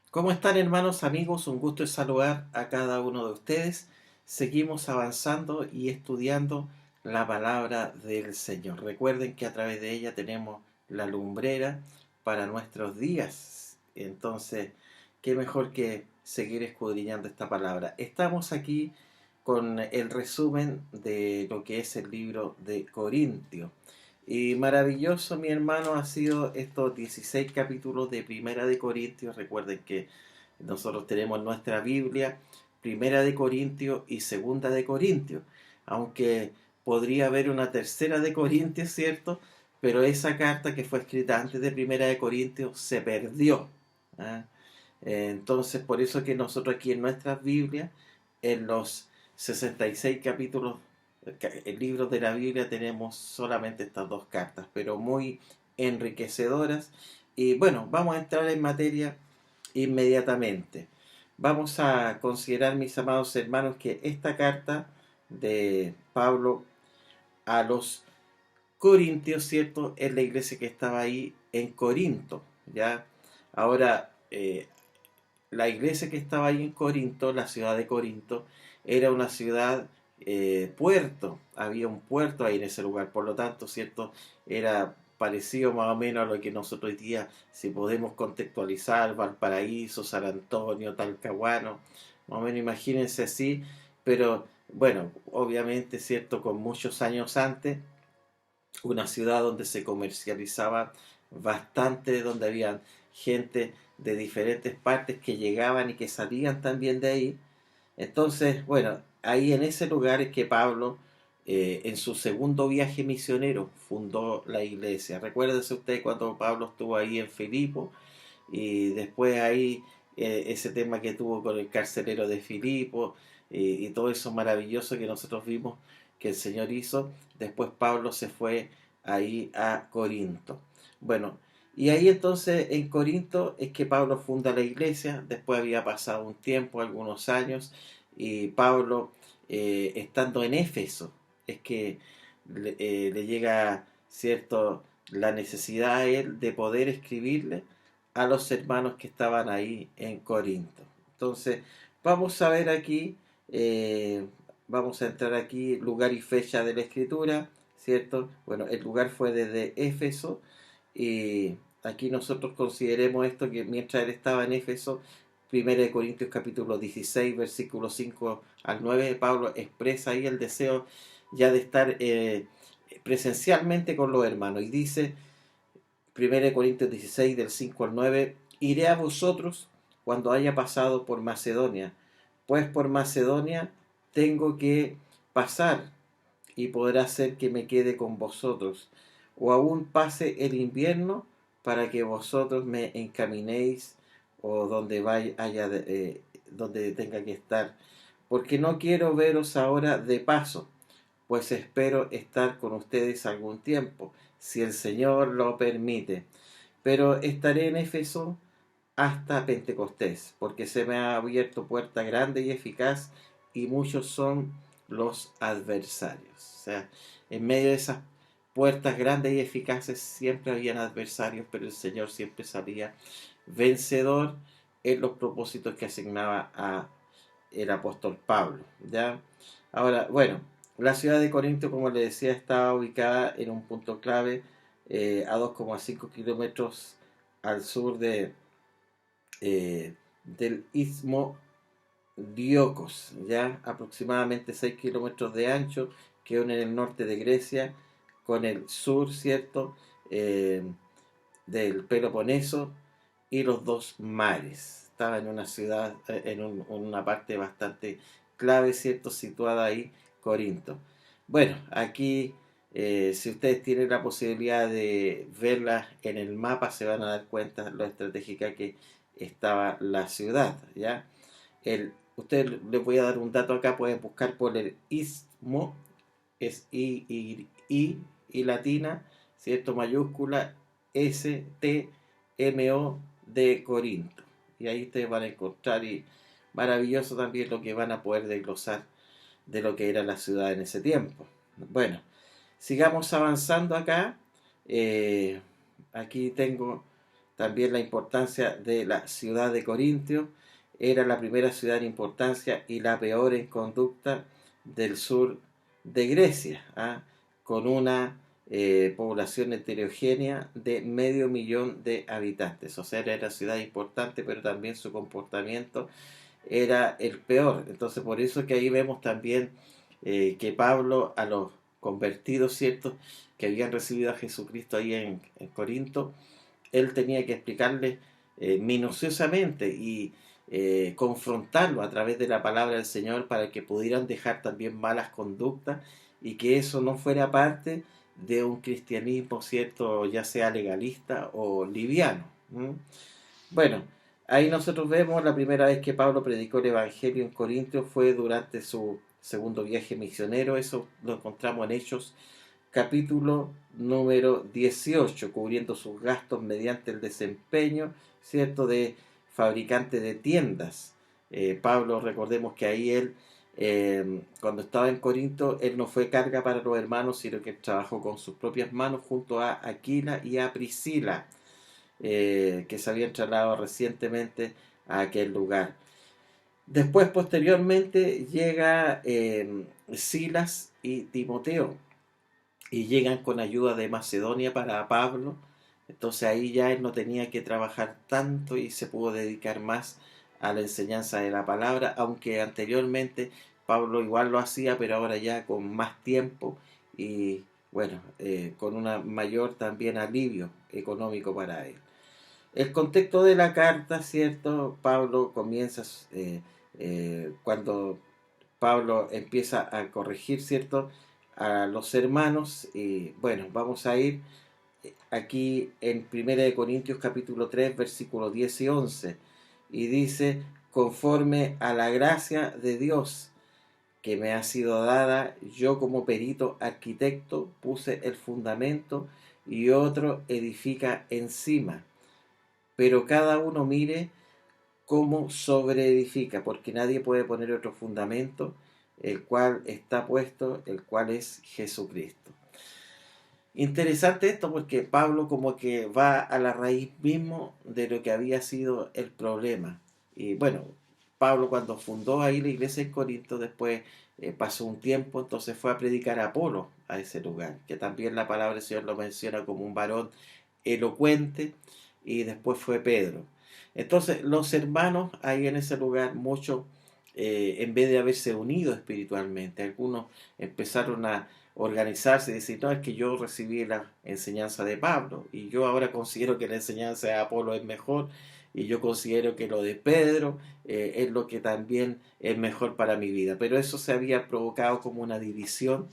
¿Cómo están, hermanos, amigos? Un gusto de saludar a cada uno de ustedes. Seguimos avanzando y estudiando la palabra del Señor. Recuerden que a través de ella tenemos la lumbrera para nuestros días. Entonces, qué mejor que seguir escudriñando esta palabra. Estamos aquí con el resumen de lo que es el libro de Corintios. Y maravilloso, mi hermano, ha sido estos 16 capítulos de Primera de Corintios. Recuerden que nosotros tenemos nuestra Biblia, Primera de Corintios y Segunda de Corintios. Aunque podría haber una tercera de Corintios, ¿cierto? Pero esa carta que fue escrita antes de Primera de Corintios se perdió. ¿Ah? Entonces, por eso que nosotros aquí en nuestras Biblias, en los 66 capítulos, libros de la Biblia, tenemos solamente estas dos cartas, pero muy enriquecedoras. Y bueno, vamos a entrar en materia inmediatamente. Vamos a considerar, mis amados hermanos, que esta carta de Pablo a los Corintios, ¿cierto? Es la iglesia que estaba ahí en Corinto, ¿ya? Ahora, la iglesia que estaba ahí en Corinto, la ciudad de Corinto, era una ciudad puerto, había un puerto ahí en ese lugar, por lo tanto, ¿cierto? Era parecido más o menos a lo que nosotros hoy día, si podemos contextualizar, Valparaíso, San Antonio, Talcahuano, más o menos imagínense así, pero bueno, obviamente, ¿cierto? Con muchos años antes, una ciudad donde se comercializaba bastante, donde había gente de diferentes partes que llegaban y que salían también de ahí. Entonces, bueno, ahí en ese lugar es que Pablo, en su segundo viaje misionero, fundó la iglesia. Recuérdese usted cuando Pablo estuvo ahí en Filipo y después ahí ese tema que tuvo con el carcelero de Filipo y todo eso maravilloso que nosotros vimos que el Señor hizo. Después Pablo se fue ahí a Corinto. Bueno, y ahí entonces en Corinto es que Pablo funda la iglesia. Después había pasado un tiempo, algunos años, y Pablo, estando en Éfeso, es que le llega, cierto, la necesidad a él de poder escribirle a los hermanos que estaban ahí en Corinto. Entonces, vamos a ver aquí, vamos a entrar aquí, lugar y fecha de la escritura, ¿cierto? Bueno, el lugar fue desde Éfeso y aquí nosotros consideremos esto que mientras él estaba en Éfeso, 1 Corintios capítulo 16, versículos 5 al 9, Pablo expresa ahí el deseo ya de estar presencialmente con los hermanos y dice, 1 Corintios 16, del 5 al 9, iré a vosotros cuando haya pasado por Macedonia, pues por Macedonia tengo que pasar y podrá ser que me quede con vosotros, o aún pase el invierno para que vosotros me encaminéis o donde vaya, donde tenga que estar, porque no quiero veros ahora de paso, pues espero estar con ustedes algún tiempo, si el Señor lo permite. Pero estaré en Éfeso hasta Pentecostés, porque se me ha abierto puerta grande y eficaz, y muchos son los adversarios. O sea, en medio de esas puertas grandes y eficaces siempre habían adversarios, pero el Señor siempre salía vencedor en los propósitos que asignaba a el apóstol Pablo. ¿Ya? Ahora, bueno, la ciudad de Corinto, como le decía, estaba ubicada en un punto clave a 2,5 kilómetros al sur del istmo Diocos, ya aproximadamente 6 kilómetros de ancho, que une el norte de Grecia con el sur, ¿cierto? Eh, del Peloponeso y los dos mares. Estaba en una ciudad, una parte bastante clave, ¿cierto? Situada ahí, Corinto. Bueno, aquí, si ustedes tienen la posibilidad de verla en el mapa, se van a dar cuenta lo estratégica que estaba la ciudad, ¿ya? Ustedes les voy a dar un dato acá, pueden buscar por el istmo, es I latina, ¿cierto? Mayúscula STMO de Corinto. Y ahí ustedes van a encontrar, y maravilloso también lo que van a poder desglosar de lo que era la ciudad en ese tiempo. Bueno, sigamos avanzando acá. Eh, aquí tengo también la importancia de la ciudad de Corintio. Era la primera ciudad en importancia y la peor en conducta del sur de Grecia, ¿ah? Con una población heterogénea de 500.000 de habitantes. O sea, era una ciudad importante, pero también su comportamiento era el peor. Entonces, por eso que ahí vemos también que Pablo a los convertidos, ¿cierto?, que habían recibido a Jesucristo ahí en Corinto, él tenía que explicarles minuciosamente y confrontarlo a través de la palabra del Señor para que pudieran dejar también malas conductas y que eso no fuera parte de un cristianismo, ¿cierto?, ya sea legalista o liviano. ¿Mm? Bueno, ahí nosotros vemos la primera vez que Pablo predicó el Evangelio en Corintios fue durante su segundo viaje misionero. Eso lo encontramos en Hechos capítulo número 18, cubriendo sus gastos mediante el desempeño, ¿cierto?, de fabricante de tiendas. Pablo, recordemos que ahí él, cuando estaba en Corinto, él no fue carga para los hermanos, sino que trabajó con sus propias manos junto a Aquila y a Priscila, que se habían trasladado recientemente a aquel lugar. Después, posteriormente, llega Silas y Timoteo y llegan con ayuda de Macedonia para Pablo. Entonces ahí ya él no tenía que trabajar tanto y se pudo dedicar más a la enseñanza de la palabra, aunque anteriormente Pablo igual lo hacía, pero ahora ya con más tiempo y bueno, con una mayor también alivio económico para él. El contexto de la carta, ¿cierto? Pablo comienza cuando Pablo empieza a corregir, ¿cierto?, a los hermanos. Y bueno, vamos a ir aquí en 1 Corintios capítulo 3, versículos 10 y 11. Y dice, conforme a la gracia de Dios que me ha sido dada, yo como perito arquitecto puse el fundamento y otro edifica encima. Pero cada uno mire cómo sobreedifica, porque nadie puede poner otro fundamento, el cual está puesto, el cual es Jesucristo. Interesante esto porque Pablo como que va a la raíz mismo de lo que había sido el problema. Y bueno, Pablo cuando fundó ahí la iglesia en Corinto, después pasó un tiempo, entonces fue a predicar a Apolo a ese lugar, que también la palabra del Señor lo menciona como un varón elocuente, y después fue Pedro. Entonces los hermanos ahí en ese lugar, muchos, en vez de haberse unido espiritualmente, algunos empezaron a organizarse y decir, no, es que yo recibí la enseñanza de Pablo y yo ahora considero que la enseñanza de Apolo es mejor y yo considero que lo de Pedro es lo que también es mejor para mi vida. Pero eso se había provocado como una división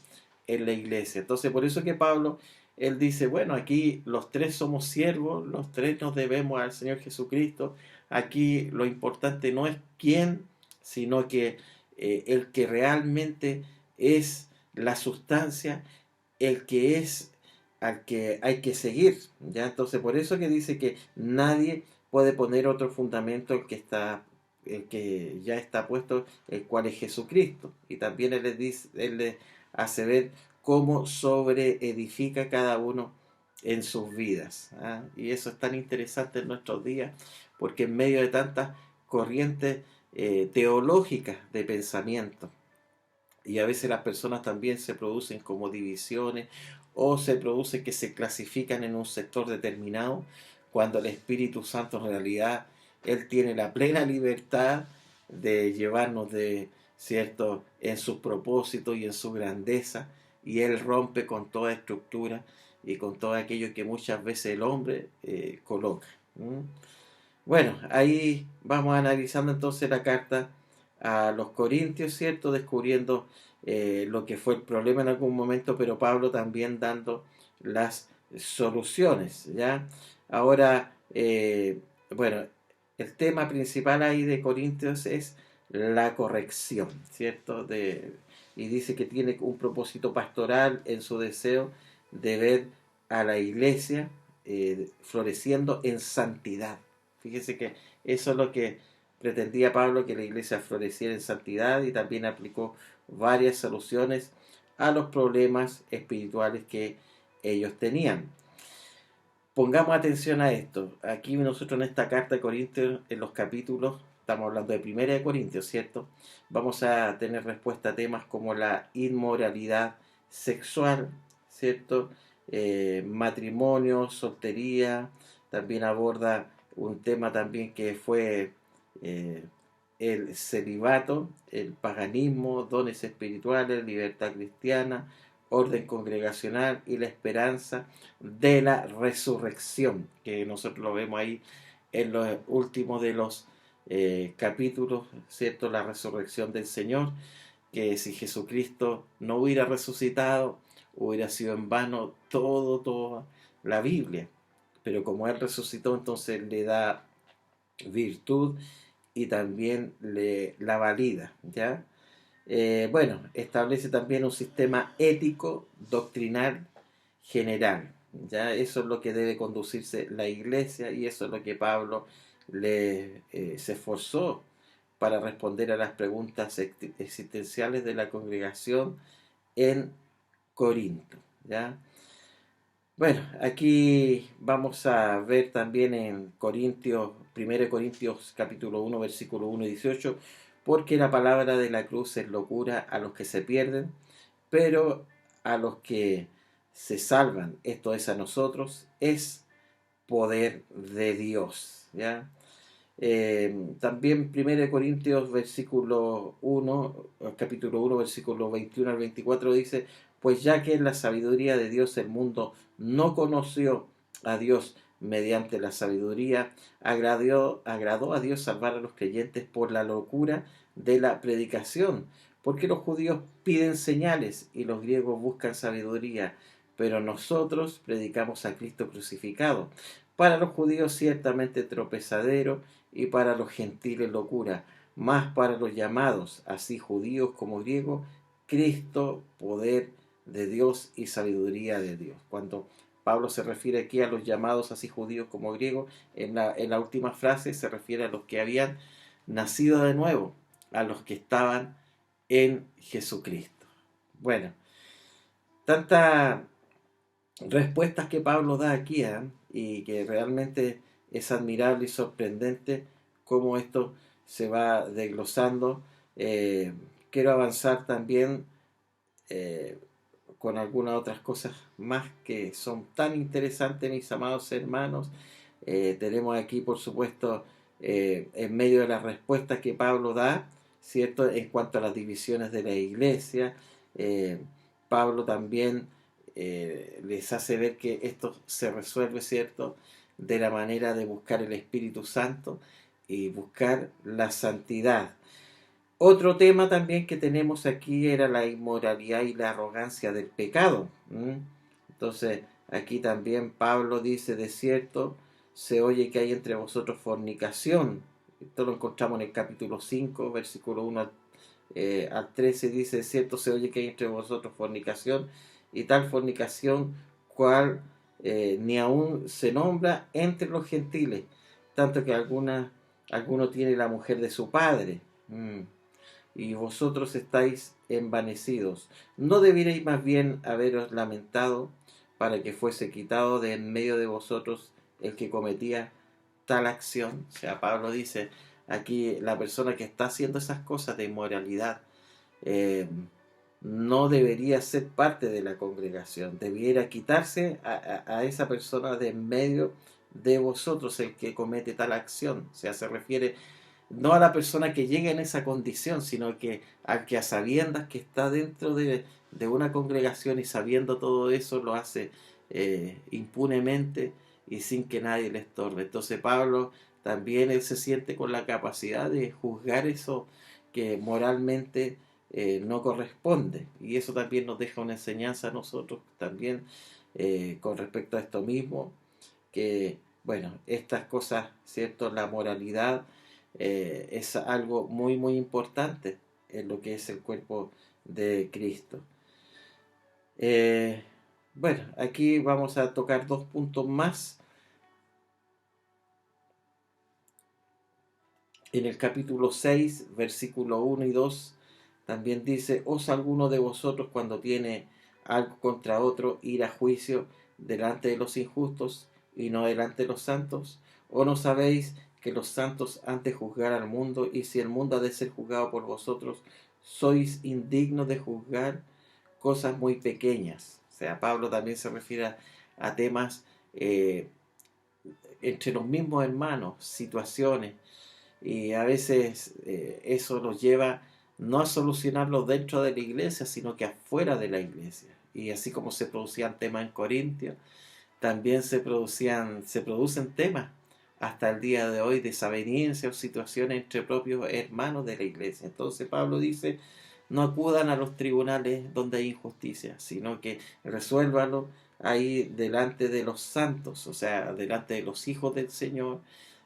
en la iglesia. Entonces por eso que Pablo, él dice, bueno, aquí los tres somos siervos, los tres nos debemos al Señor Jesucristo. Aquí lo importante no es quién, sino que el que realmente es la sustancia, el que es al que hay que seguir, ¿ya? Entonces por eso que dice que nadie puede poner otro fundamento el que ya está puesto, el cual es Jesucristo. Y también él le hace ver cómo sobreedifica cada uno en sus vidas, ¿ah? Y eso es tan interesante en nuestros días, porque en medio de tantas corrientes teológicas de pensamiento, y a veces las personas también se producen como divisiones o se produce que se clasifican en un sector determinado, cuando el Espíritu Santo en realidad Él tiene la plena libertad de llevarnos de cierto en sus propósitos y en su grandeza, y Él rompe con toda estructura y con todo aquello que muchas veces el hombre coloca. ¿Mm? Bueno, ahí vamos analizando entonces la carta a los Corintios, ¿cierto? Descubriendo lo que fue el problema en algún momento, pero Pablo también dando las soluciones, ¿ya? Ahora, bueno, el tema principal ahí de Corintios es la corrección, ¿cierto? Y dice que tiene un propósito pastoral en su deseo de ver a la iglesia floreciendo en santidad. Fíjese que eso es lo que pretendía Pablo, que la iglesia floreciera en santidad, y también aplicó varias soluciones a los problemas espirituales que ellos tenían. Pongamos atención a esto. Aquí nosotros en esta carta de Corintios, en los capítulos, estamos hablando de Primera de Corintios, ¿cierto? Vamos a tener respuesta a temas como la inmoralidad sexual, ¿cierto? Matrimonio, soltería, también aborda un tema también que fue eh, el celibato, el paganismo, dones espirituales, libertad cristiana, orden congregacional y la esperanza de la resurrección, que nosotros lo vemos ahí en los últimos de los capítulos, ¿cierto? La resurrección del Señor, que si Jesucristo no hubiera resucitado, hubiera sido en vano toda la Biblia. Pero como Él resucitó, entonces le da virtud y también la valida, ¿ya? Bueno, establece también un sistema ético, doctrinal, general. Ya eso es lo que debe conducirse la iglesia y eso es lo que Pablo se esforzó para responder a las preguntas existenciales de la congregación en Corinto. ¿Ya? Bueno, aquí vamos a ver también en Corintios, 1 Corintios capítulo 1, versículo 1 y 18, porque la palabra de la cruz es locura a los que se pierden, pero a los que se salvan, esto es a nosotros, es poder de Dios. ¿Ya? También 1 Corintios versículo 1, capítulo 1, versículo 21 al 24 dice, pues ya que en la sabiduría de Dios el mundo no conoció a Dios mediante la sabiduría, agradó a Dios salvar a los creyentes por la locura de la predicación, porque los judíos piden señales y los griegos buscan sabiduría, pero nosotros predicamos a Cristo crucificado. Para los judíos ciertamente tropezadero y para los gentiles locura, mas para los llamados, así judíos como griegos, Cristo, poder de Dios y sabiduría de Dios. Cuando Pablo se refiere aquí a los llamados, así judíos como griegos, en la última frase se refiere a los que habían nacido de nuevo, a los que estaban en Jesucristo. Bueno, tantas respuestas que Pablo da aquí, y que realmente es admirable y sorprendente cómo esto se va desglosando. Quiero avanzar también eh, con algunas otras cosas más que son tan interesantes, mis amados hermanos. Tenemos aquí, por supuesto, en medio de las respuestas que Pablo da, ¿cierto? En cuanto a las divisiones de la iglesia, Pablo también les hace ver que esto se resuelve, ¿cierto? De la manera de buscar el Espíritu Santo y buscar la santidad. Otro tema también que tenemos aquí era la inmoralidad y la arrogancia del pecado. Entonces, aquí también Pablo dice, de cierto, se oye que hay entre vosotros fornicación. Esto lo encontramos en el capítulo 5, versículo 1 al 13, dice, de cierto, se oye que hay entre vosotros fornicación, y tal fornicación cual ni aún se nombra entre los gentiles, tanto que alguno tiene la mujer de su padre. Y vosotros estáis envanecidos. ¿No debierais más bien haberos lamentado para que fuese quitado de en medio de vosotros el que cometía tal acción? O sea, Pablo dice aquí, la persona que está haciendo esas cosas de inmoralidad eh, no debería ser parte de la congregación, debiera quitarse a esa persona de en medio de vosotros el que comete tal acción. O sea, se refiere no a la persona que llega en esa condición, sino que al que a sabiendas que está dentro de una congregación y sabiendo todo eso lo hace impunemente y sin que nadie le estorbe. Entonces Pablo también él se siente con la capacidad de juzgar eso que moralmente no corresponde, y eso también nos deja una enseñanza a nosotros también con respecto a esto mismo, que bueno, estas cosas, ¿cierto? La moralidad es algo muy importante en lo que es el cuerpo de Cristo. Eh, bueno, aquí vamos a tocar dos puntos más. En el capítulo 6, versículo 1 y 2, también dice, ¿os alguno de vosotros cuando tiene algo contra otro ir a juicio delante de los injustos y no delante de los santos? ¿O no sabéis que los santos han de juzgar al mundo, y si el mundo ha de ser juzgado por vosotros, sois indignos de juzgar cosas muy pequeñas? O sea, Pablo también se refiere a temas entre los mismos hermanos, situaciones, y a veces eso nos lleva no a solucionarlo dentro de la iglesia, sino que afuera de la iglesia. Y así como se producían temas en Corintios, también se producen temas hasta el día de hoy, desavenencias o situaciones entre propios hermanos de la iglesia. Entonces Pablo dice: no acudan a los tribunales donde hay injusticia, sino que resuélvalo ahí delante de los santos, o sea, delante de los hijos del Señor,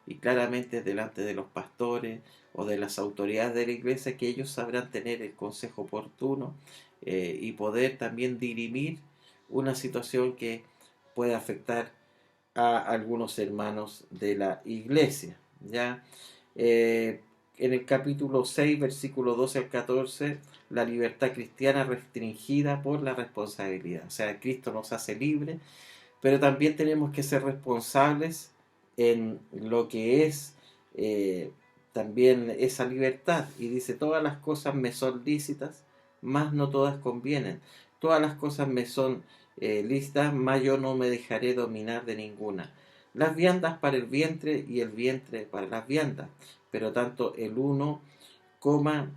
y claramente delante de los pastores o de las autoridades de la iglesia, que ellos sabrán tener el consejo oportuno y poder también dirimir una situación que puede afectar a algunos hermanos de la iglesia. ¿Ya? En el capítulo 6, versículo 12 al 14, la libertad cristiana restringida por la responsabilidad. O sea, Cristo nos hace libres, pero también tenemos que ser responsables en lo que es también esa libertad. Y dice: todas las cosas me son lícitas, mas no todas convienen. Todas las cosas me son lícitas, mas yo no me dejaré dominar de ninguna. Las viandas para el vientre y el vientre para las viandas, pero tanto el uno coma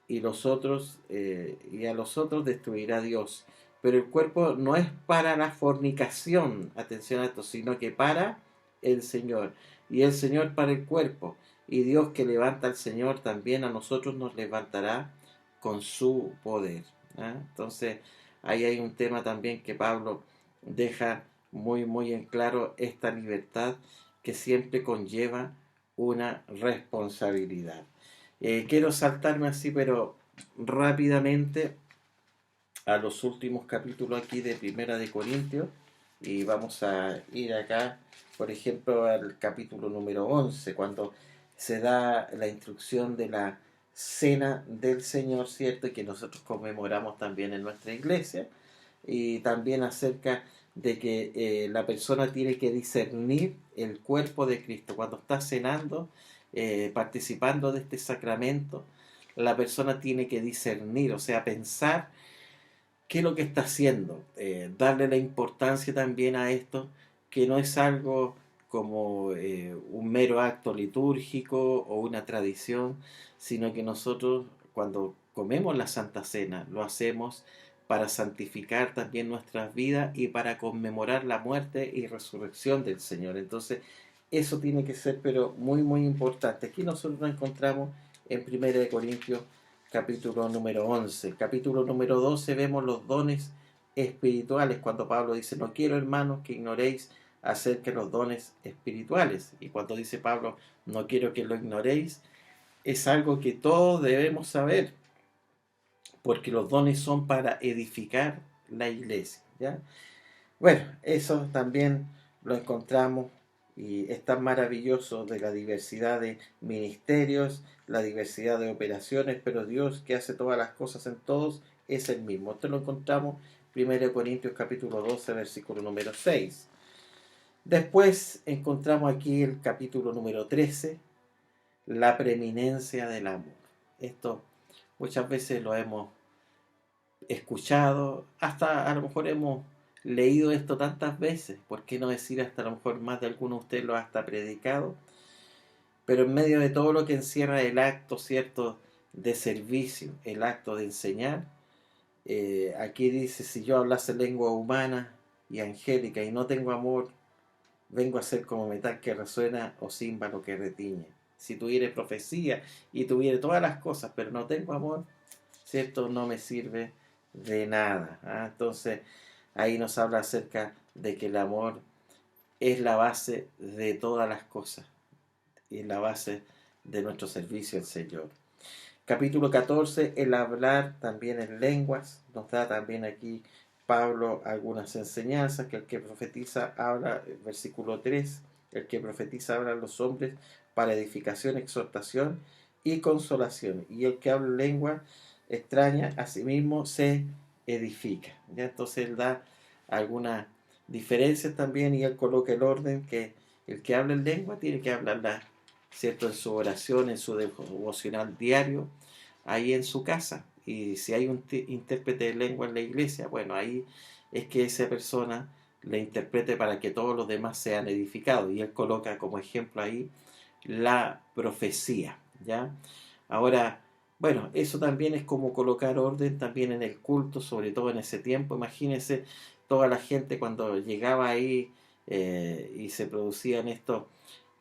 y los otros y a los otros destruirá Dios. Pero el cuerpo no es para la fornicación, atención a esto, sino que para el Señor, y el Señor para el cuerpo. Y Dios, que levanta al Señor, también a nosotros nos levantará con su poder. ¿Ah? Entonces ahí hay un tema también que Pablo deja muy en claro: esta libertad que siempre conlleva una responsabilidad. Quiero saltarme así, pero rápidamente, a los últimos capítulos aquí de Primera de Corintios, y vamos a ir acá, por ejemplo, al capítulo número 11, cuando se da la instrucción de la cena del Señor, ¿cierto? Y que nosotros conmemoramos también en nuestra iglesia, y también acerca de que la persona tiene que discernir el cuerpo de Cristo. Cuando está cenando, participando de este sacramento, la persona tiene que discernir, o sea, pensar qué es lo que está haciendo, darle la importancia también a esto, que no es algo como un mero acto litúrgico o una tradición, sino que nosotros, cuando comemos la Santa Cena, lo hacemos para santificar también nuestras vidas y para conmemorar la muerte y resurrección del Señor. Entonces, eso tiene que ser, pero muy importante. Aquí nosotros nos encontramos en 1 Corintios capítulo número 11. Capítulo número 12 vemos los dones espirituales, cuando Pablo dice: no quiero, hermanos, que ignoréis acerca de los dones espirituales. Y cuando dice Pablo: no quiero que lo ignoréis, es algo que todos debemos saber, porque los dones son para edificar la iglesia. ¿Ya? Bueno, eso también lo encontramos, y es tan maravilloso de la diversidad de ministerios, la diversidad de operaciones, pero Dios, que hace todas las cosas en todos, es el mismo. Esto lo encontramos en 1 Corintios capítulo 12, versículo número 6. Después encontramos aquí el capítulo número 13, la preeminencia del amor. Esto muchas veces lo hemos escuchado, hasta a lo mejor hemos leído esto tantas veces, ¿por qué no decir hasta a lo mejor más de alguno de ustedes lo ha hasta predicado? Pero en medio de todo lo que encierra el acto, ¿cierto?, de servicio, el acto de enseñar, aquí dice: si yo hablase lengua humana y angélica y no tengo amor, vengo a ser como metal que resuena o címbalo que retiñe. Si tuviere profecía y tuviere todas las cosas, pero no tengo amor, ¿cierto?, no me sirve de nada. ¿Ah? Entonces ahí nos habla acerca de que el amor es la base de todas las cosas y es la base de nuestro servicio al Señor. Capítulo 14, el hablar también en lenguas. Nos da también aquí Pablo algunas enseñanzas: que el que profetiza habla, versículo 3, el que profetiza habla a los hombres para edificación, exhortación y consolación, y el que habla lengua extraña a sí mismo se edifica. ¿Ya? Entonces él da algunas diferencias también, y él coloca el orden que el que habla en lengua tiene que hablarla, ¿cierto? En su oración, en su devocional diario, ahí en su casa. Y si hay un intérprete de lengua en la iglesia, bueno, ahí es que esa persona le interprete para que todos los demás sean edificados. Y él coloca como ejemplo ahí la profecía, ¿ya? Ahora, bueno, eso también es como colocar orden también en el culto, sobre todo en ese tiempo. Imagínense toda la gente cuando llegaba ahí y se producían estos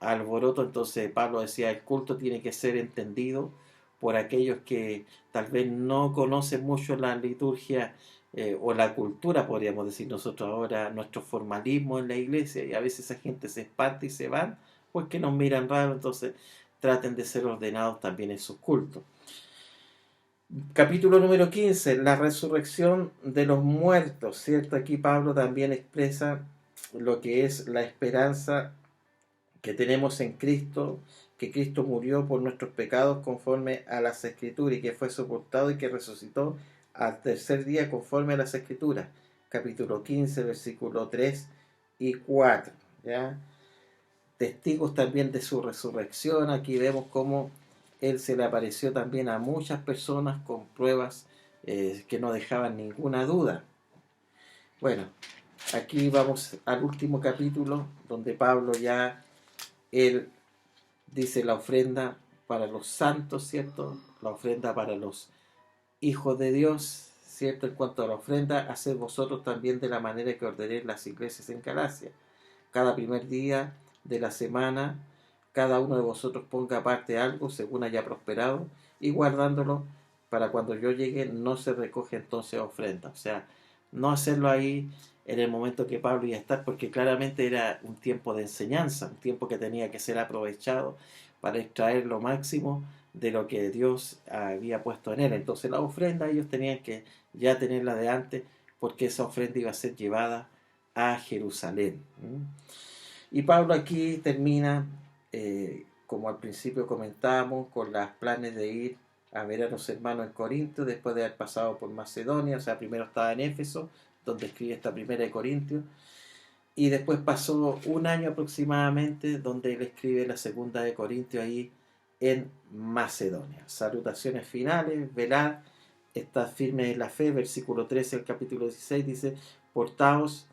alborotos. Entonces Pablo decía, el culto tiene que ser entendido por aquellos que tal vez no conocen mucho la liturgia o la cultura, podríamos decir nosotros ahora, nuestro formalismo en la iglesia, y a veces esa gente se espanta y se van, pues que nos miran raro. Entonces traten de ser ordenados también en sus cultos. Capítulo número 15, la resurrección de los muertos, ¿cierto? Aquí Pablo también expresa lo que es la esperanza que tenemos en Cristo, que Cristo murió por nuestros pecados conforme a las Escrituras y que fue sepultado y que resucitó al tercer día conforme a las Escrituras. Capítulo 15, versículo 3 y 4, ¿ya? Testigos también de su resurrección. Aquí vemos cómo él se le apareció también a muchas personas con pruebas que no dejaban ninguna duda. Bueno, aquí vamos al último capítulo donde Pablo ya, él dice la ofrenda para los santos, ¿cierto? La ofrenda para los hijos de Dios, ¿cierto? En cuanto a la ofrenda, haced vosotros también de la manera que ordené las iglesias en Galacia. Cada primer día de la semana, cada uno de vosotros ponga aparte algo según haya prosperado, y guardándolo para cuando yo llegue no se recoge entonces ofrenda. O sea, no hacerlo ahí en el momento que Pablo iba a estar, porque claramente era un tiempo de enseñanza, un tiempo que tenía que ser aprovechado para extraer lo máximo de lo que Dios había puesto en él. Entonces la ofrenda ellos tenían que ya tenerla de antes, porque esa ofrenda iba a ser llevada a Jerusalén. Y Pablo aquí termina, como al principio comentábamos, con los planes de ir a ver a los hermanos en Corinto, después de haber pasado por Macedonia. O sea, primero estaba en Éfeso, donde escribe esta primera de Corintios, y después pasó un año aproximadamente, donde él escribe la segunda de Corintios ahí en Macedonia. Salutaciones finales, velad, estad firmes en la fe, versículo 13 del capítulo 16 dice, portaos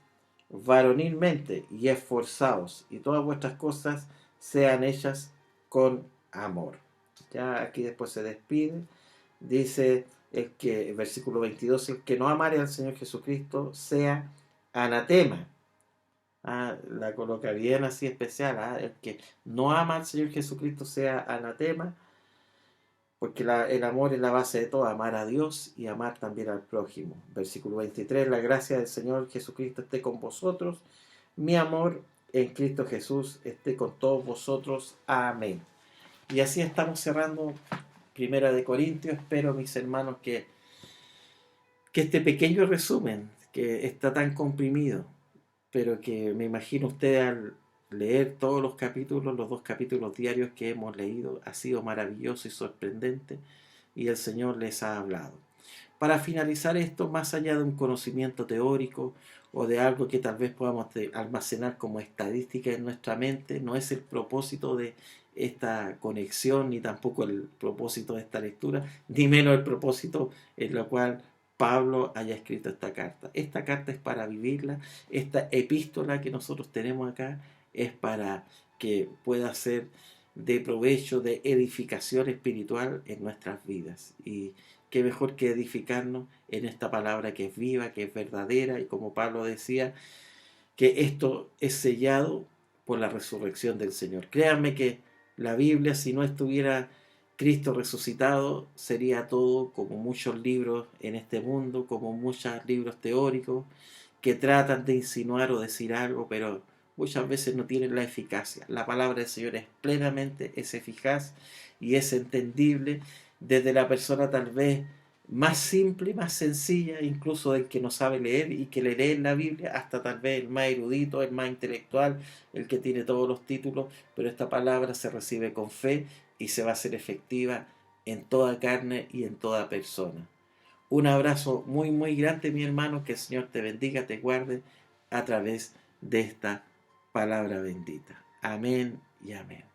varonilmente y esforzaos, y todas vuestras cosas sean hechas con amor. Ya aquí después se despide, dice el versículo 22, el que no amare al Señor Jesucristo sea anatema. La coloca bien así especial, el que no ama al Señor Jesucristo sea anatema, porque el amor es la base de todo, amar a Dios y amar también al prójimo. Versículo 23, la gracia del Señor Jesucristo esté con vosotros, mi amor en Cristo Jesús esté con todos vosotros. Amén. Y así estamos cerrando Primera de Corintios. Espero, mis hermanos, que este pequeño resumen, que está tan comprimido, pero que me imagino usted al leer todos los capítulos, los 2 capítulos diarios que hemos leído, ha sido maravilloso y sorprendente, y el Señor les ha hablado. Para finalizar esto, más allá de un conocimiento teórico o de algo que tal vez podamos almacenar como estadística en nuestra mente, no es el propósito de esta conexión, ni tampoco el propósito de esta lectura, ni menos el propósito en lo cual Pablo haya escrito esta carta. Esta carta es para vivirla, esta epístola que nosotros tenemos acá es para que pueda ser de provecho, de edificación espiritual en nuestras vidas. Y qué mejor que edificarnos en esta palabra que es viva, que es verdadera, y como Pablo decía, que esto es sellado por la resurrección del Señor. Créanme que la Biblia, si no estuviera Cristo resucitado, sería todo como muchos libros en este mundo, como muchos libros teóricos que tratan de insinuar o decir algo, pero muchas veces no tienen la eficacia. La palabra del Señor es plenamente, es eficaz y es entendible desde la persona tal vez más simple, más sencilla, incluso del que no sabe leer y que le lee en la Biblia, hasta tal vez el más erudito, el más intelectual, el que tiene todos los títulos, pero esta palabra se recibe con fe y se va a hacer efectiva en toda carne y en toda persona. Un abrazo muy muy grande, mi hermano, que el Señor te bendiga, te guarde, a través de esta palabra bendita. Amén y amén.